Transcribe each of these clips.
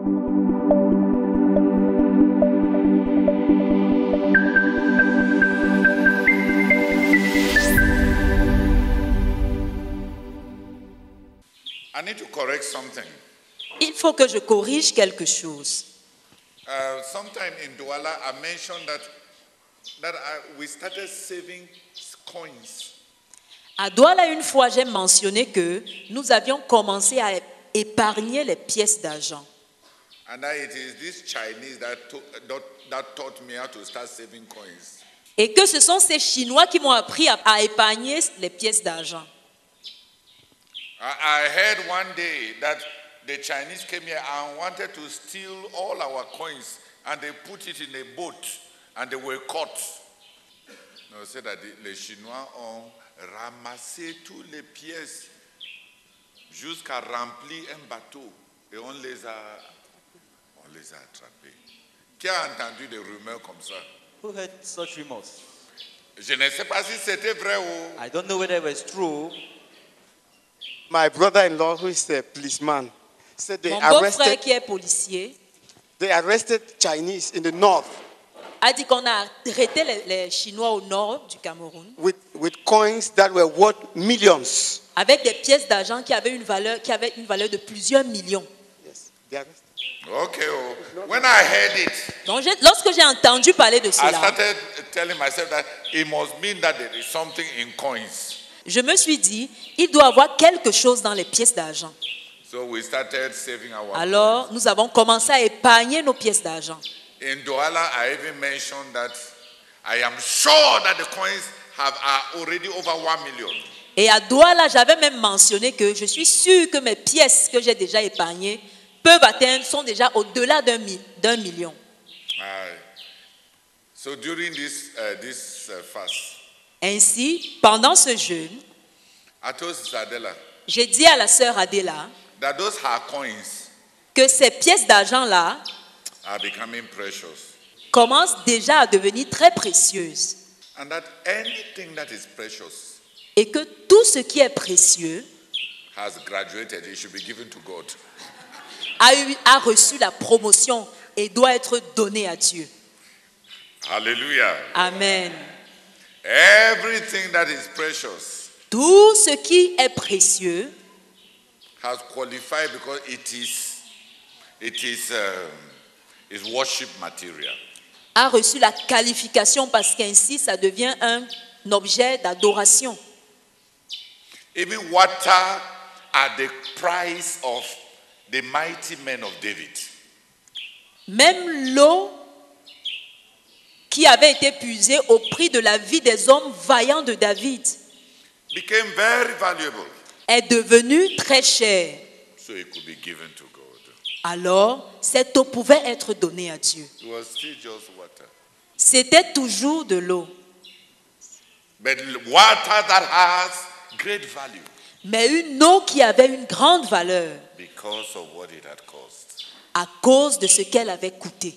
I need to correct something. Il faut que je corrige quelque chose. Sometime in Douala, I mentioned that we started saving coins. À Douala, une fois, j'ai mentionné que nous avions commencé à épargner les pièces d'argent. And that it is this Chinese that taught me how to start saving coins. Et que ce sont ces Chinois qui m'ont appris à épargner les pièces d'argent. I heard one day that the Chinese came here and wanted to steal all our coins, and they put it in a boat, and they were caught. They said that les Chinois ont ramassé toutes les pièces jusqu'à remplir un bateau, et on les a attrapés. Qui a entendu des rumeurs comme ça? Who heard such rumors? Je ne sais pas si c'était vrai ou... I don't know whether it was true. My brother-in-law, who is a policeman, said Mon beau-frère qui est policier they arrested Chinese in the north a dit qu'on a arrêté les Chinois au nord du Cameroun with coins that were worth millions. avec des pièces d'argent qui avaient une valeur de plusieurs millions. Yes, they arrested. Okay, when I heard it, Donc lorsque j'ai entendu parler de I cela, started telling myself that it must mean that there is something in coins. je me suis dit, il doit y avoir quelque chose dans les pièces d'argent. So we started saving our Alors, nous avons commencé à épargner nos pièces d'argent. In Douala, I even mentioned that I am sure that the coins are already over 1 million. Et à Douala, j'avais même mentionné que je suis sûr que mes pièces que j'ai déjà épargnées sont déjà au-delà d'un million. So during this fast, Ainsi, pendant ce jeûne, I told Sister Adela j'ai dit à la sœur Adela that those her coins que ces pièces d'argent-là are becoming precious. commencent déjà à devenir très précieuses. And that anything that is precious Et que tout ce qui est précieux has graduated, it should be given to God. a reçu la promotion et doit être donné à Dieu. Hallelujah. Amen. Everything that is precious Tout ce qui est précieux has qualified because it is worship material. a reçu la qualification parce qu'ainsi ça devient un objet d'adoration. Even water at the price of the mighty men of David. Même l'eau qui avait été puisée au prix de la vie des hommes vaillants de David Became very valuable. est devenue très chère. So it could be given to God. Alors, cette eau pouvait être donnée à Dieu. It was still just water. C'était toujours de l'eau. But water that has great value Mais une eau qui avait une grande valeur because of what it had cost. à cause de ce qu'elle avait coûté.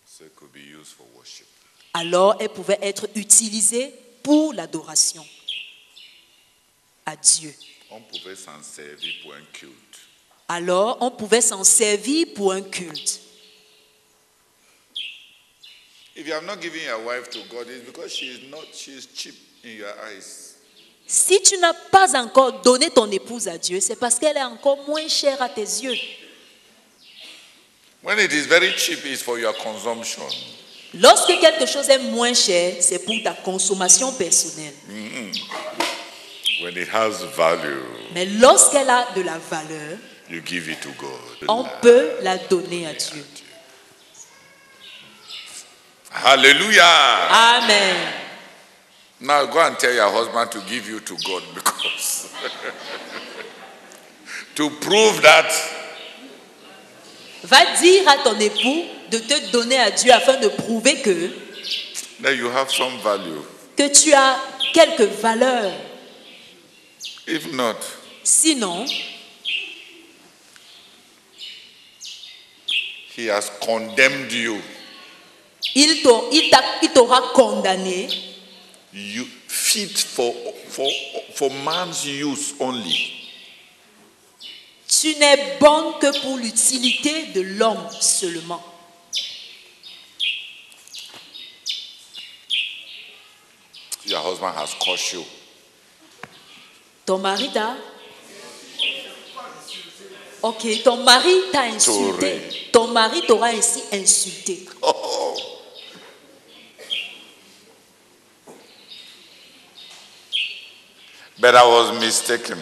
So it could be used for worship. Alors, elle pouvait être utilisée pour l'adoration à Dieu. On pouvait s'en servir pour un culte. Alors, on pouvait s'en servir pour un culte. If you have not given your wife to God, it's because she is cheap in your eyes. Si tu n'as pas encore donné ton épouse à Dieu, c'est parce qu'elle est encore moins chère à tes yeux. When it is very cheap, it's for your consumption. Lorsque quelque chose est moins cher, c'est pour ta consommation personnelle. When it has value, Mais lorsqu'elle a de la valeur, you give it to God. on peut la donner à Dieu. Hallelujah. Amen. Now go and tell your husband to give you to God because to prove that Va dire à ton époux de te donner à Dieu afin de prouver you have some value. que tu as quelque valeur. If not, Sinon, he has condemned you. il t'aura condamné. You fit for man's use only. Tu n'es bonne que pour l'utilité de l'homme seulement. Your husband has cursed you. Ton mari t'a... Ok, ton mari t'a insulté. Ton mari t'aura ainsi insulté. Oh. But I was mistaken.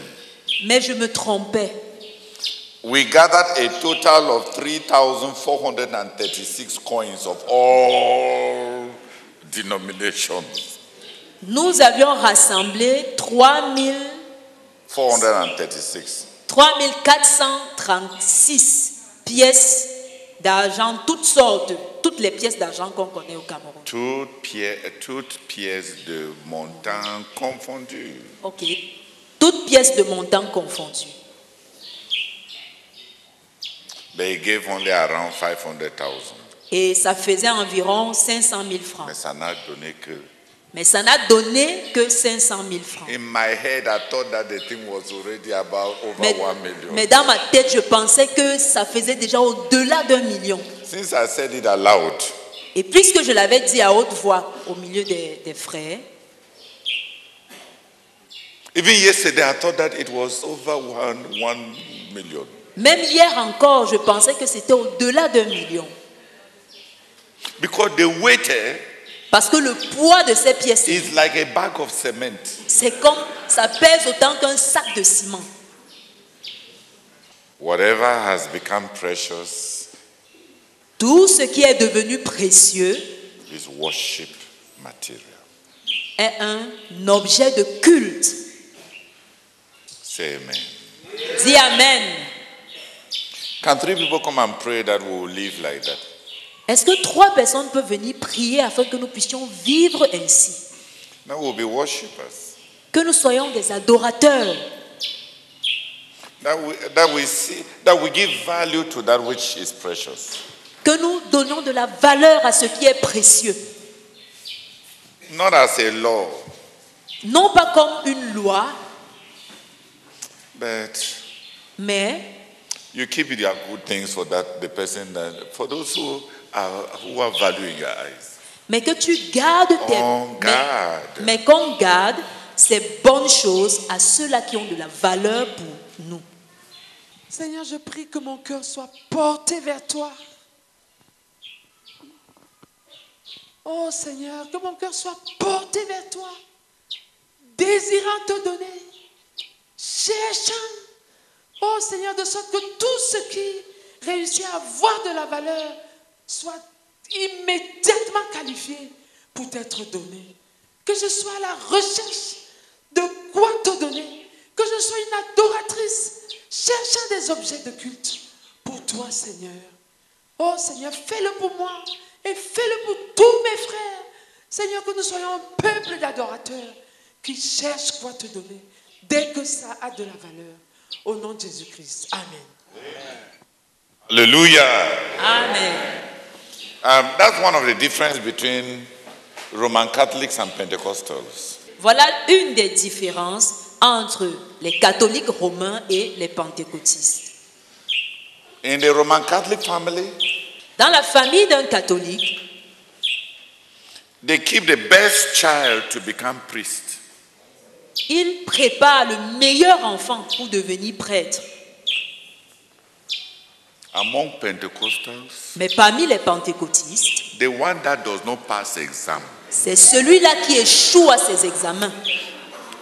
Mais je me trompais. We gathered a total of 3,436 coins of all denominations. Nous avions rassemblé 436. 3436 pièces d'argent, toutes sortes, toutes les pièces d'argent qu'on connaît au Cameroun. Toutes pièces de montant confondues. Ok. Toutes pièces de montant confondues. They gave only around 500,000. Et ça faisait environ 500 000 francs. Mais ça n'a donné que... Mais ça n'a donné que 500 000 francs. In my head, I thought that the thing was already about over 1 million. Mais dans ma tête, je pensais que ça faisait déjà au-delà d'1 million. Since I said it aloud, Et puisque je l'avais dit à haute voix au milieu des frères, even yesterday, I thought that it was over 1 million. même hier encore, je pensais que c'était au-delà d'1 million. Because the weight Parce que le poids de ces pièces, is like a bag of cement. c'est comme, ça pèse autant qu'un sac de ciment. Whatever has become precious Tout ce qui est devenu précieux is worship material. est un objet de culte. Say amen. Dis Amen. Can 3 people come and pray that we will live like that? Est-ce que 3 personnes peuvent venir prier afin que nous puissions vivre ainsi? Now we'll be worshippers. Que nous soyons des adorateurs. That we give value to that which is precious. Que nous donnions de la valeur à ce qui est précieux. Not as a law, Non pas comme une loi, but mais you keep your good things for the person for those who are value in your eyes. mais que tu gardes tes... On garde. Mais qu'on garde ces bonnes choses à ceux-là qui ont de la valeur pour nous. Seigneur, je prie que mon cœur soit porté vers toi. Oh Seigneur, que mon cœur soit porté vers toi, désirant te donner, cherchant, oh Seigneur, de sorte que tout ce qui réussit à avoir de la valeur soit immédiatement qualifié pour t'être donné. Que je sois à la recherche de quoi te donner, que je sois une adoratrice, cherchant des objets de culte pour toi, Seigneur. Oh Seigneur, fais-le pour moi et fais-le pour tous mes frères. Seigneur, que nous soyons un peuple d'adorateurs qui cherchent quoi te donner dès que ça a de la valeur. Au nom de Jésus-Christ. Amen. Hallelujah. Amen. That's one of the difference between Roman Catholics and Pentecostals. Voilà une des différences entre les catholiques romains et les pentecôtistes. In the Roman Catholic family, Dans la famille d'un catholique, they keep the best child to become priest. ils préparent le meilleur enfant pour devenir prêtre. Among Pentecostals, Mais parmi les pentecôtistes, the one that does not pass exam, c'est celui-là qui échoue à ses examens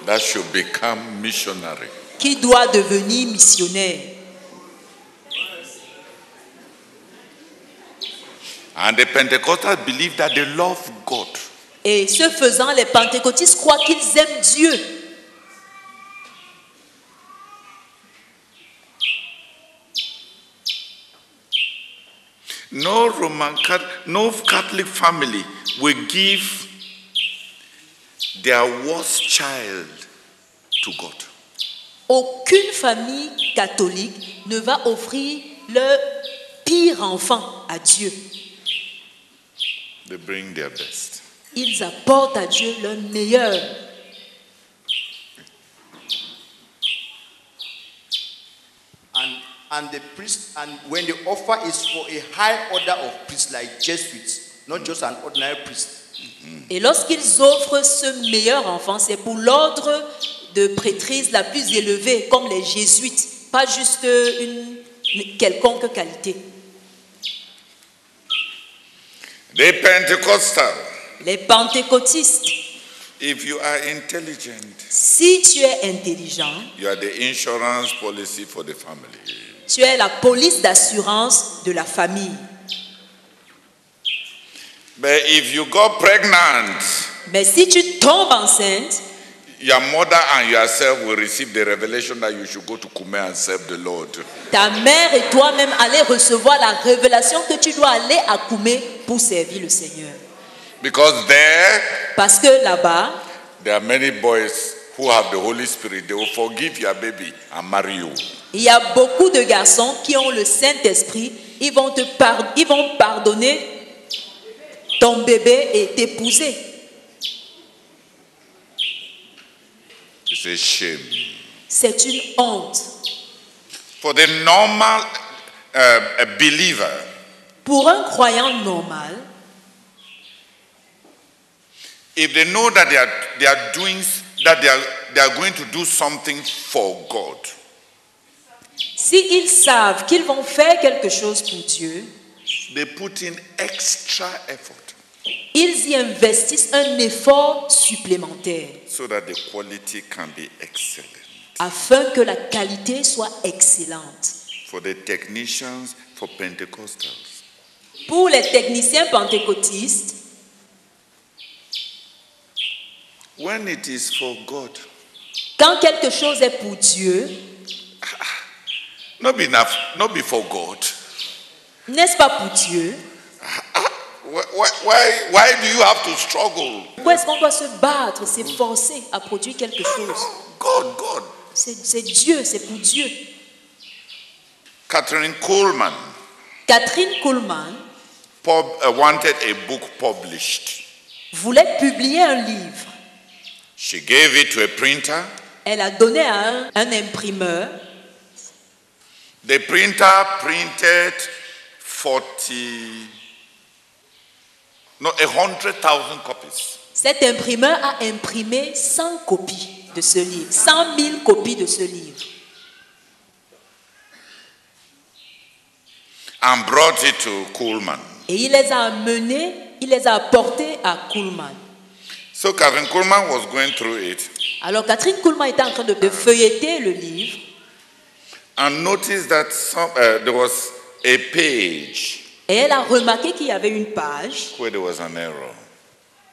that should become missionary. qui doit devenir missionnaire. And the Pentecostals believe that they love God. Et ce faisant, les pentecôtistes croient qu'ils aiment Dieu. No Catholic family will give their worst child to God. Aucune famille catholique ne va offrir leur pire enfant à Dieu. They bring their best. Ils apportent à Dieu leur meilleur. And And the priest, and when the offer is for a high order of priests like Jesuits, not just an ordinary priest. Et lorsqu'ils offrent ce meilleur enfant, c'est pour l'ordre de prêtrise la plus élevée, comme les jésuites, pas juste une quelconque qualité. The Pentecostal, Les pentecôtistes, if you are intelligent, si tu es intelligent, you are the insurance policy for the family. tu es la police d'assurance de la famille. But if you got pregnant, Mais si tu tombes enceinte, your mother and yourself will receive the revelation that you should go to Kume and serve the Lord. ta mère et toi-même allez recevoir la révélation que tu dois aller à Koumé pour servir le Seigneur. Because there Parce que là-bas, are many boys who have the Holy Spirit. They will forgive your baby and marry you. il y a beaucoup de garçons qui ont le Saint-Esprit. Ils vont pardonner ton bébé et t'épouser. It's a shame. C'est une honte. For the normal a believer, Pour un croyant normal, if they know that they are going to do something for God, s'ils savent qu'ils vont faire quelque chose pour Dieu, they put in extra effort ils y investissent un effort supplémentaire so that the quality can be excellent. afin que la qualité soit excellente. For the technicians, for Pentecostals, Pour les techniciens pentecôtistes, when it is for God, quand quelque chose est pour Dieu, not be for God. n'est-ce pas pour Dieu? Why do you have to struggle? Pourquoi est-ce qu'on doit se battre, s'efforcer à produire quelque chose? God. C'est Dieu, c'est pour Dieu. Catherine Coleman Catherine Kuhlman wanted a book published. voulait publier un livre. She gave it to a printer. Elle a donné à un imprimeur. The printer printed 100,000 copies. Cet imprimeur a imprimé 100 copies de ce livre, 100 000 copies de ce livre. And brought it to Coleman. Et il les a amenés, il les a apportés à Kuhlman. So Catherine Coleman was going through it Alors Catherine Kuhlman était en train de feuilleter le livre and noticed that there was a page et elle a remarqué qu'il y avait une page where there was an error.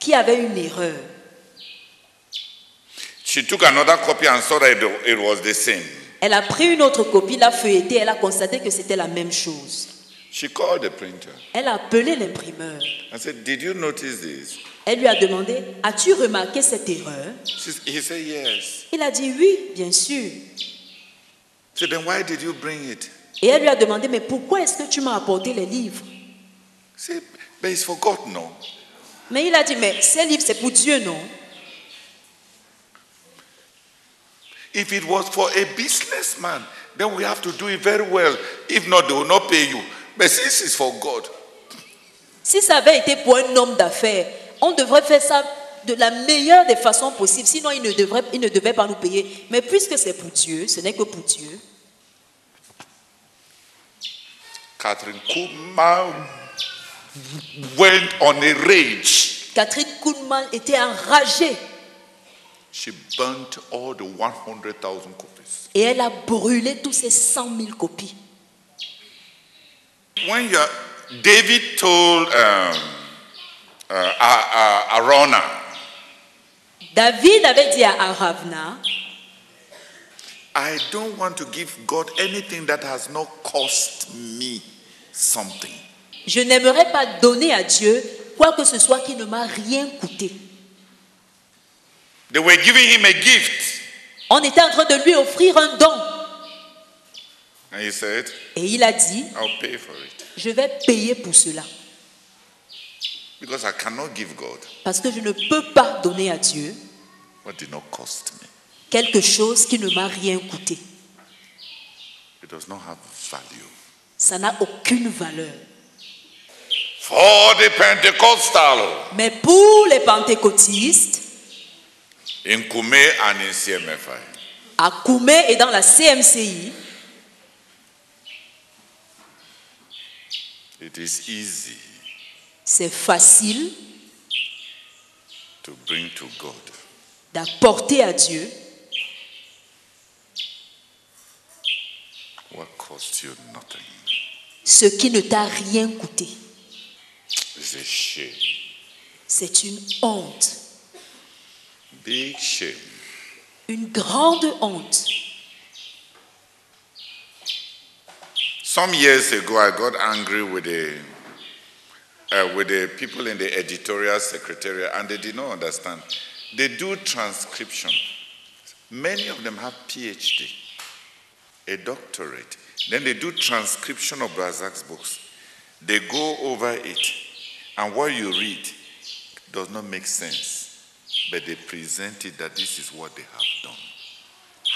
qui avait une erreur. She took another copy and saw that it was the same. Elle a pris une autre copie, l'a feuilletée, elle a constaté que c'était la même chose. She called the printer Elle a appelé l'imprimeur. and said, "Did you notice this?" Elle lui a demandé, as-tu remarqué cette erreur? He said, "Yes." Il a dit oui, bien sûr. So then why did you bring it? Et elle lui a demandé, mais pourquoi est-ce que tu m'as apporté les livres? He said, "But it's for God, no." Mais il a dit, mais ces livres, c'est pour Dieu, non? If it was for a businessman, then we have to do it very well. If not, they will not pay you. But since it's for God, Si ça avait été pour un homme d'affaires, on devrait faire ça de la meilleure des façons possibles. Sinon, il ne devait pas nous payer. Mais puisque c'est pour Dieu, ce n'est que pour Dieu. Catherine Kuhlman went on a rage. Catherine Kuhlman était enragée She burnt all the 100,000 copies. et elle a brûlé tous ces 100 000 copies. When David told Arona, David avait dit à Aravna, I don't want to give God anything that has not cost me something. je n'aimerais pas donner à Dieu quoi que ce soit qui ne m'a rien coûté. They were giving him a gift. On était en train de lui offrir un don. And he said, Et il a dit, I'll pay for it. je vais payer pour cela. Because I cannot give God Parce que je ne peux pas donner à Dieu what did not cost me. quelque chose qui ne m'a rien coûté. It does not have value. Ça n'a aucune valeur. For the Pentecostal, Mais pour les pentecôtistes, in Kume and in CMFI, à Koumé et dans la CMCI, it is easy c'est facile to bring to God d'apporter à Dieu what costs you nothing. ce qui ne t'a rien coûté. It's a shame. C'est une honte, Big shame. une grande honte. Some years ago, I got angry with the people in the editorial secretariat, and they did not understand. They do transcription. Many of them have PhD, a doctorate. Then they do transcription of Brazak's books. They go over it, and what you read does not make sense, but they present it that this is what they have done.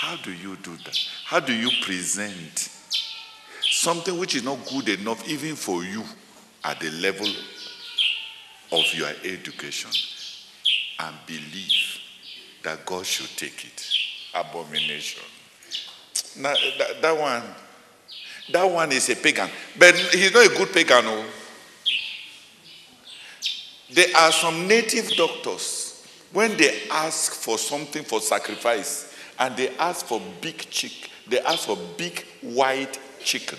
How do you do that? How do you present something which is not good enough even for you at the level of your education and believe that God should take it? Abomination. Now, that one is a pagan. But he's not a good pagan. No. There are some native doctors, when they ask for something for sacrifice, and they ask for big chick, they ask for big white chicken.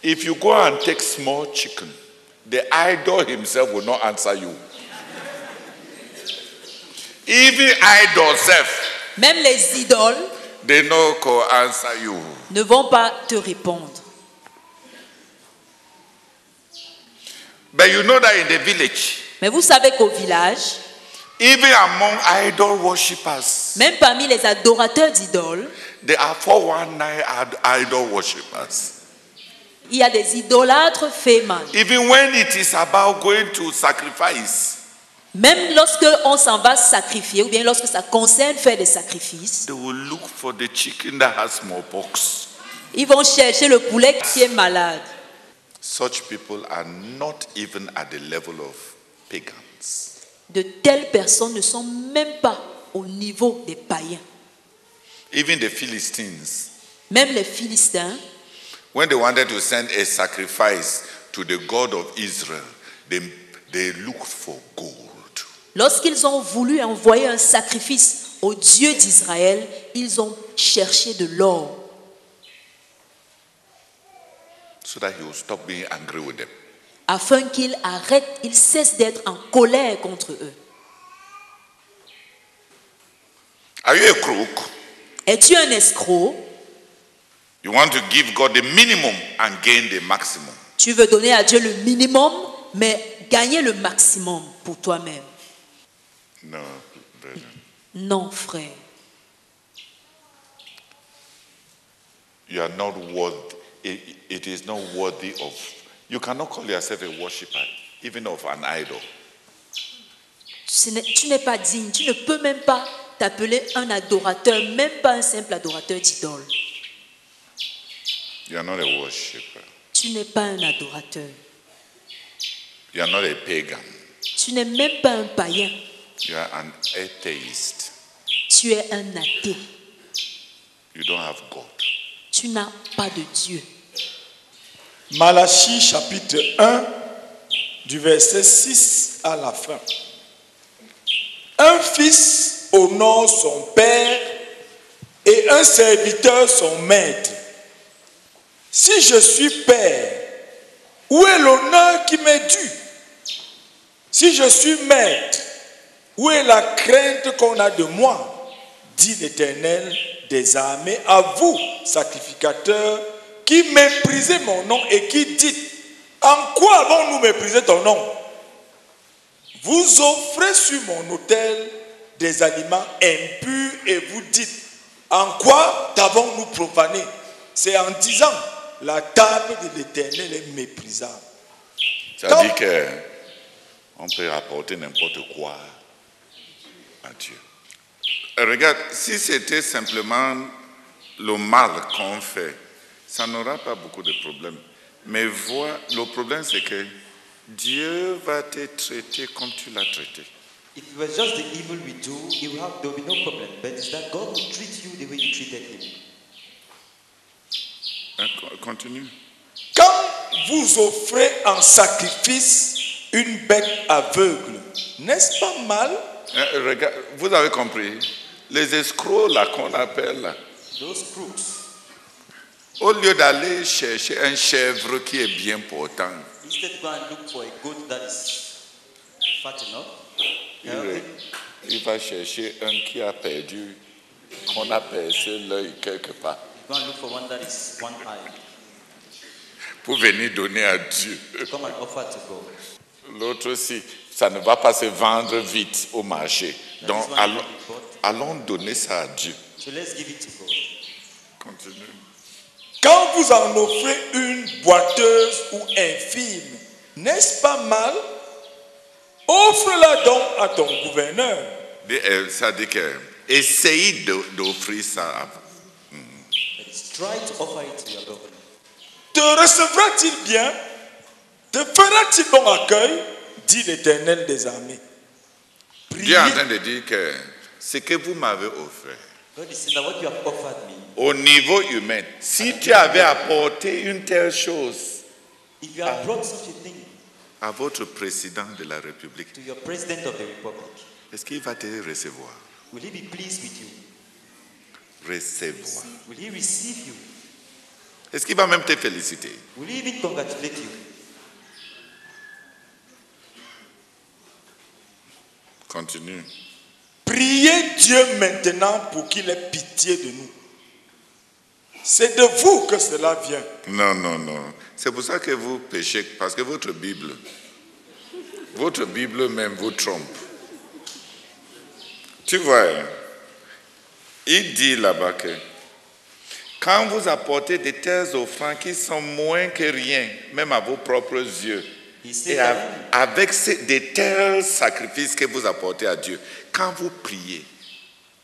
If you go and take small chicken, the idol himself will not answer you. Even idol self, Même les idoles they no go answer you. ne vont pas te répondre. But you know that in the village, Mais vous savez qu'au village, even among idol worshippers, même parmi les adorateurs d'idoles, there are 419 idol worshippers. il y a des idolâtres fémins. Even when it is about going to sacrifice, Même lorsque on s'en va sacrifier, ou bien lorsque ça concerne faire des sacrifices, they will look for the chicken that has smallpox. ils vont chercher le poulet qui est malade. Such people are not even at the level of pagans. De telles personnes ne sont même pas au niveau des païens. Even the Philistines, Même les Philistins, when they wanted to send a sacrifice to the God of Israel, they looked for gold. lorsqu'ils ont voulu envoyer un sacrifice au Dieu d'Israël, ils ont cherché de l'or So that he will stop being angry with them. afin qu'ils arrêtent, ils cessent d'être en colère contre eux. Are you a crook? Es-tu un escroc? You want to give God the minimum and gain the maximum. Tu veux donner à Dieu le minimum, mais gagner le maximum pour toi-même. No, brother. Non, frère. You are not worthy. It is not worthy of. You cannot call yourself a worshipper, even of an idol. Tu n'es pas digne. Tu ne peux même pas t'appeler un adorateur, même pas un simple adorateur d'idole. You are not a worshipper. Tu n'es pas un adorateur. You are not a pagan. Tu n'es même pas un païen. You are an atheist. Tu es un athée. You don't have God. Tu n'as pas de Dieu. Malachie chapitre 1, du verset 6 à la fin. Un fils honore son père et un serviteur son maître. Si je suis père, où est l'honneur qui m'est dû? Si je suis maître, où est la crainte qu'on a de moi? Dit l'Éternel des armées, à vous, sacrificateurs, qui méprisez mon nom et qui dites, en quoi avons-nous méprisé ton nom? Vous offrez sur mon autel des aliments impurs et vous dites, en quoi t'avons-nous profané? C'est en disant, la table de l'Éternel est méprisable. C'est-à-dire qu'on peut rapporter n'importe quoi à Dieu. Regarde, si c'était simplement le mal qu'on fait, ça n'aura pas beaucoup de problèmes. Mais le problème, c'est que Dieu va te traiter comme tu l'as traité. If it was just the evil we do, there will be no problem. But it's that God will treat you the way you treated him. Continue. Quand vous offrez en sacrifice une bête aveugle, n'est-ce pas mal? Regarde, vous avez compris? Les escrocs là qu'on appelle là, Those crooks, au lieu d'aller chercher un chèvre qui est bien portant, instead go and look for a goat that is fat enough, il va chercher un qui a perdu, qu'on a percé l'œil quelque part, go and look for one that is one eye, pour venir donner à Dieu. come and offer to God. L'autre aussi, ça ne va pas se vendre vite au marché. Donc allons donner ça à Dieu. So let's give it to God. Continue. Quand vous en offrez une boiteuse ou infime, n'est-ce pas mal? Offre-la donc à ton gouverneur. Ça dit que essaye d'offrir ça avant. That is, try to offer it to your governor. Te recevra-t-il bien? Te fera-t-il bon accueil? Dit l'Éternel des armées. Dieu est en train de dire que ce que vous m'avez offert, God is saying that what you have offered me, au niveau humain, si tu avais apporté une telle chose if you have brought such a thing à votre président de la République, to your president of the republic, est-ce qu'il va te recevoir? will he be pleased with you? Recevoir. Will he receive you? Est-ce qu'il va même te féliciter? Will he even congratulate you? Continue. Priez Dieu maintenant pour qu'il ait pitié de nous. C'est de vous que cela vient. Non, non, non. C'est pour ça que vous péchez, parce que votre Bible même vous trompe. Tu vois, il dit là-bas que quand vous apportez de telles offrandes qui sont moins que rien, même à vos propres yeux, He said et that avec de tels sacrifices que vous apportez à Dieu, quand vous priez,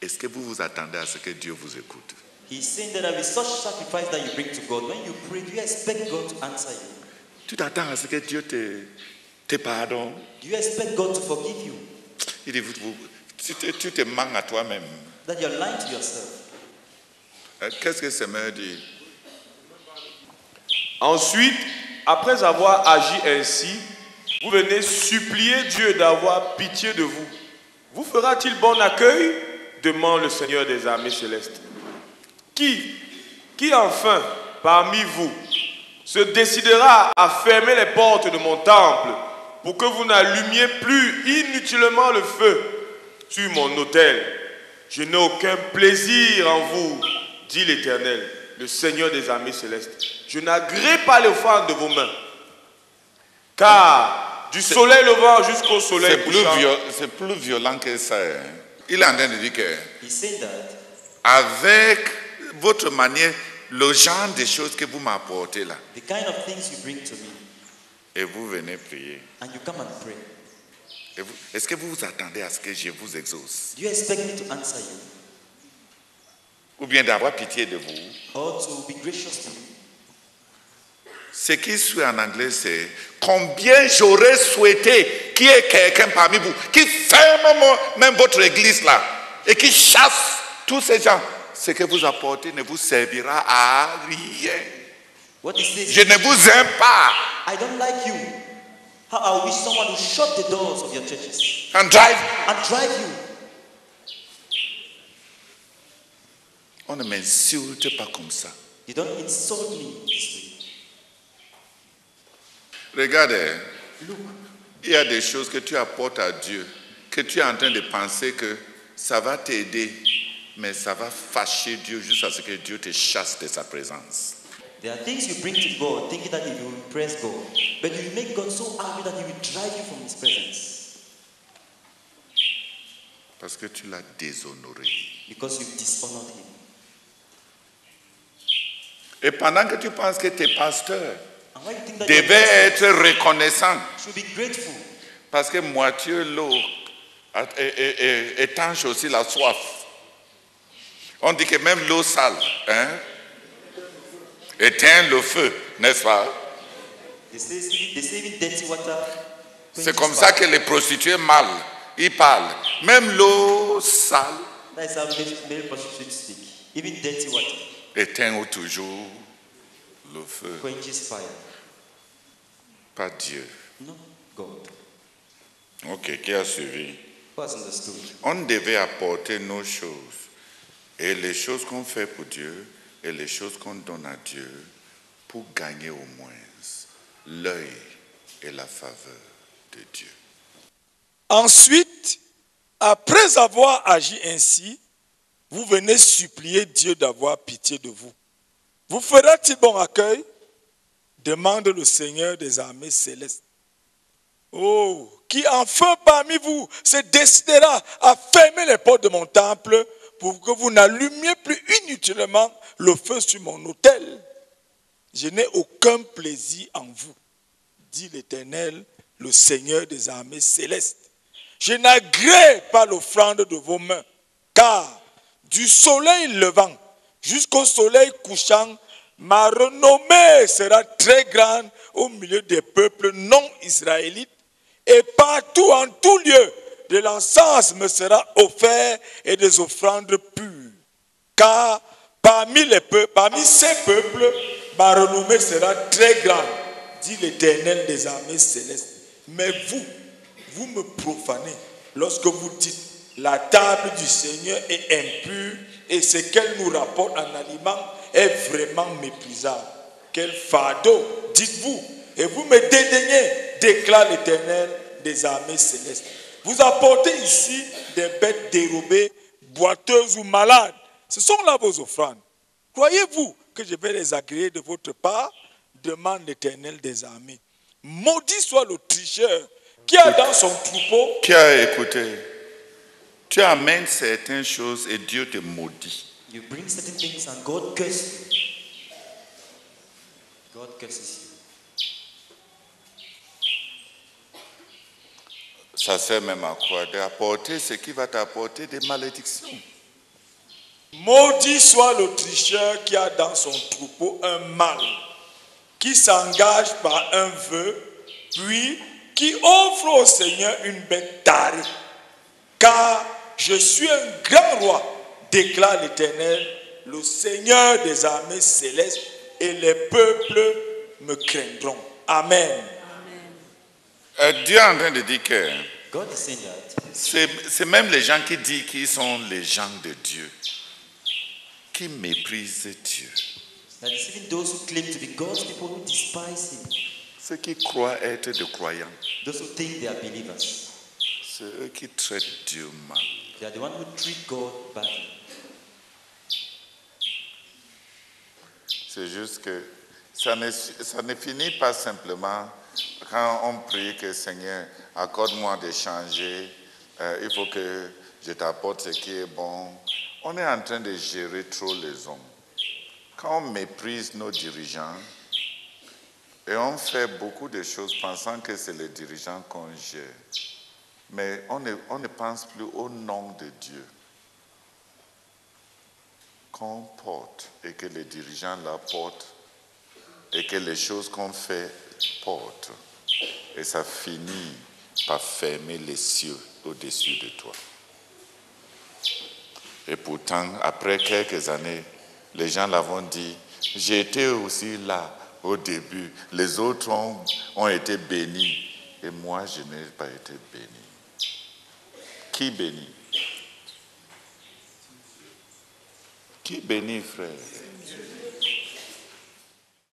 est-ce que vous vous attendez à ce que Dieu vous écoute? he's saying that with such sacrifice that you bring to God, when you pray, do you expect God to answer you? Tu t'attends à ce que Dieu te pardonne? Do you expect God to forgive you? Il dit, tu te mens à toi-même. That you're lying to yourself. Qu'est-ce que ce me dit? Ensuite, après avoir agi ainsi, vous venez supplier Dieu d'avoir pitié de vous. Vous fera-t-il bon accueil? Demande le Seigneur des armées célestes. Qui enfin, parmi vous, se décidera à fermer les portes de mon temple pour que vous n'allumiez plus inutilement le feu sur mon autel? Je n'ai aucun plaisir en vous, dit l'Éternel, le Seigneur des armées célestes. Je n'agrée pas l'offrande de vos mains. Car du soleil levant jusqu'au soleil couchant, c'est plus violent que ça. Hein. Il est en train de dire que He said that avec votre manière, le genre de choses que vous m'apportez là, the kind of things you bring to me, et vous venez prier, and you come and pray, est-ce que vous vous attendez à ce que je vous exauce? do you expect me to answer you? Ou bien d'avoir pitié de vous? Or to be gracious to you? Ce qui suit en anglais, c'est combien j'aurais souhaité qu'il y ait quelqu'un parmi vous qui ferme même votre église là et qui chasse tous ces gens. Ce que vous apportez ne vous servira à rien. What he says, Je ne vous aime pas. I don't like you. How I wish someone would shut the doors of your churches And drive. and drive you. On ne m'insulte pas comme ça. You don't insult me this way. Regardez, Look, il y a des choses que tu apportes à Dieu, que tu es en train de penser que ça va t'aider, mais ça va fâcher Dieu jusqu'à ce que Dieu te chasse de sa présence. there are things you bring to God thinking that it will impress God, but you make God so angry that He will drive you from His presence Parce que tu l'as déshonoré. because you've dishonored Him. Et pendant que tu penses que tes pasteurs And why you think that your devaient pastor être reconnaissants, should be grateful parce que moitié l'eau étanche aussi la soif. On dit que même l'eau sale, hein, éteint le feu, n'est-ce pas? They say even dirty water. C'est comme ça que les prostituées mâles, ils parlent. Même l'eau sale That's how male prostitutes speak. Even dirty water éteint toujours le feu. quenches fire. Pas Dieu. No, God. Ok, qui a suivi? Who has understood? On devait apporter nos choses. Et les choses qu'on fait pour Dieu et les choses qu'on donne à Dieu pour gagner au moins l'œil et la faveur de Dieu. Ensuite, après avoir agi ainsi, vous venez supplier Dieu d'avoir pitié de vous. Vous fera-t-il bon accueil? Demande le Seigneur des armées célestes. Oh, qui enfin parmi vous se décidera à fermer les portes de mon temple pour que vous n'allumiez plus inutilement le feu sur mon autel? Je n'ai aucun plaisir en vous, dit l'Éternel, le Seigneur des armées célestes. Je n'agrée pas l'offrande de vos mains, car du soleil levant jusqu'au soleil couchant, ma renommée sera très grande au milieu des peuples non israélites, et partout, en tout lieu, de l'encens me sera offert et des offrandes pures. Car parmi ces peuples, ma renommée sera très grande, dit l'Éternel des armées célestes. Mais vous me profanez lorsque vous dites, la table du Seigneur est impure et ce qu'elle nous rapporte en aliment est vraiment méprisable. Quel fardeau, dites-vous, et vous me dédaignez, déclare l'Éternel des armées célestes. Vous apportez ici des bêtes dérobées, boiteuses ou malades. Ce sont là vos offrandes. Croyez-vous que je vais les agréer de votre part? Demande l'Éternel des armées. Maudit soit le tricheur qui a dans son troupeau. Qui a écouté? Tu amènes certaines choses et Dieu te maudit. You bring certain things and God curses you. God curses you. Ça sert même à quoi? D'apporter ce qui va t'apporter des malédictions. Maudit soit le tricheur qui a dans son troupeau un mâle, qui s'engage par un vœu, puis qui offre au Seigneur une bête tarée. Car je suis un grand roi, déclare l'Éternel, le Seigneur des armées célestes, et les peuples me craindront. Amen. Dieu est en train de dire que God is saying that c'est même les gens qui disent qu'ils sont les gens de Dieu qui méprisent Dieu. that is even those who claim to be God's people who despise Him. Ceux qui croient être des croyants, Those who think they are believers. c'est eux qui traitent Dieu mal. They are the ones who treat God badly. C'est juste que ça ne finit pas simplement quand on prie que Seigneur, accorde-moi de changer, il faut que je t'apporte ce qui est bon. On est en train de gérer trop les hommes. Quand on méprise nos dirigeants et on fait beaucoup de choses pensant que c'est les dirigeants qu'on gère, mais on ne pense plus au nom de Dieu qu'on porte et que les dirigeants la portent et que les choses qu'on fait portent. Et ça finit par fermer les cieux au-dessus de toi. Et pourtant, après quelques années, les gens l'avont dit, j'ai été aussi là au début. Les autres ont été bénis. Et moi, je n'ai pas été béni. Qui bénit? Qui bénit, frère?